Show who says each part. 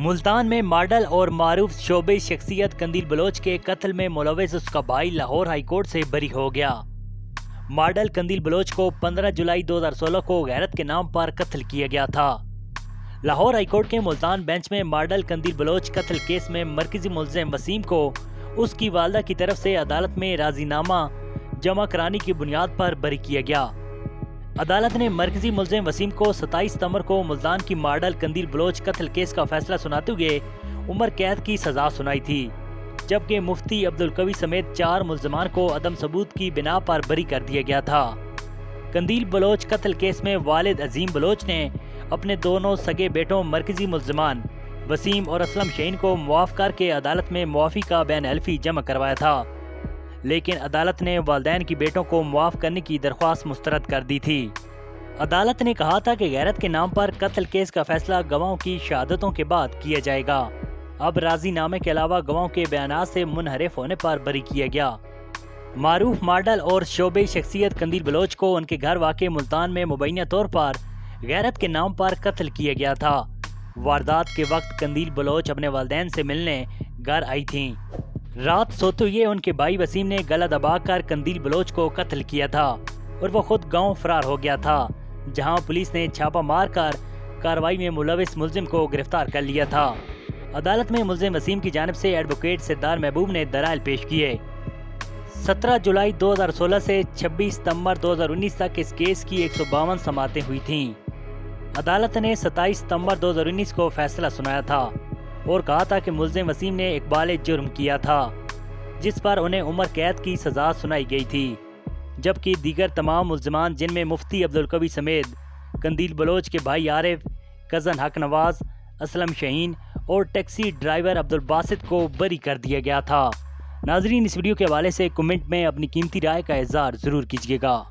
Speaker 1: ملتان میں ماڈل اور معروف شعبے شخصیت قندیل بلوچ کے قتل میں ملوث اس کا بھائی لاہور ہائی کورٹ سے بری ہو گیا۔ ماڈل قندیل بلوچ کو 15 جولائی 2016 کو غیرت کے نام پر قتل کیا گیا تھا۔ لاہور ہائی کورٹ کے ملتان بینچ میں ماڈل قندیل بلوچ قتل کیس میں مرکزی ملزم وسیم کو اس کی والدہ کی طرف سے عدالت میں راضی نامہ جمع کرانے کی بنیاد پر بری کیا گیا۔ عدالت نے مرکزی ملزم وسیم کو 27 ستمبر کو ملتان کی ماڈل قندیل بلوچ قتل کیس کا فیصلہ سناتے ہوئے عمر قید کی سزا سنائی تھی، جبکہ مفتی عبدالقوی سمیت 4 ملزمان کو عدم ثبوت کی بنا پر بری کر دیا گیا تھا۔ قندیل بلوچ قتل کیس میں والد عظیم بلوچ نے اپنے دونوں سگے بیٹوں مرکزی ملزمان وسیم اور اسلم شہین کو معاف کر کے عدالت میں معافی کا بین حلفی جمع کروایا تھا، لیکن عدالت نے والدین کی بیٹوں کو معاف کرنے کی درخواست مسترد کر دی تھی۔ عدالت نے کہا تھا کہ غیرت کے نام پر قتل کیس کا فیصلہ گواہوں کی شہادتوں کے بعد کیا جائے گا۔ اب راضی نامے کے علاوہ گواہوں کے بیانات سے منحرف ہونے پر بری کیا گیا۔ معروف ماڈل اور شعبے شخصیت قندیل بلوچ کو ان کے گھر واقع ملتان میں مبینہ طور پر غیرت کے نام پر قتل کیا گیا تھا۔ واردات کے وقت قندیل بلوچ اپنے والدین سے ملنے گھر آئی تھیں۔ رات سوتے ہوئے ان کے بھائی وسیم نے گلا دبا کر قندیل بلوچ کو قتل کیا تھا اور وہ خود گاؤں فرار ہو گیا تھا، جہاں پولیس نے چھاپہ مار کر کارروائی میں ملوث ملزم کو گرفتار کر لیا تھا۔ عدالت میں ملزم وسیم کی جانب سے ایڈوکیٹ سردار محبوب نے دلائل پیش کیے۔ 17 جولائی 2016 سے 26 ستمبر 2019 تک اس کیس کی 152 سماعتیں ہوئی تھیں۔ عدالت نے 27 ستمبر 2019 کو فیصلہ سنایا تھا اور کہا تھا کہ ملزم وسیم نے اقبال جرم کیا تھا، جس پر انہیں عمر قید کی سزا سنائی گئی تھی، جبکہ دیگر تمام ملزمان جن میں مفتی عبدالقوی سمیت قندیل بلوچ کے بھائی عارف، کزن حق نواز، اسلم شہین اور ٹیکسی ڈرائیور عبدالباسط کو بری کر دیا گیا تھا۔ ناظرین، اس ویڈیو کے حوالے سے کمنٹ میں اپنی قیمتی رائے کا اظہار ضرور کیجیے گا۔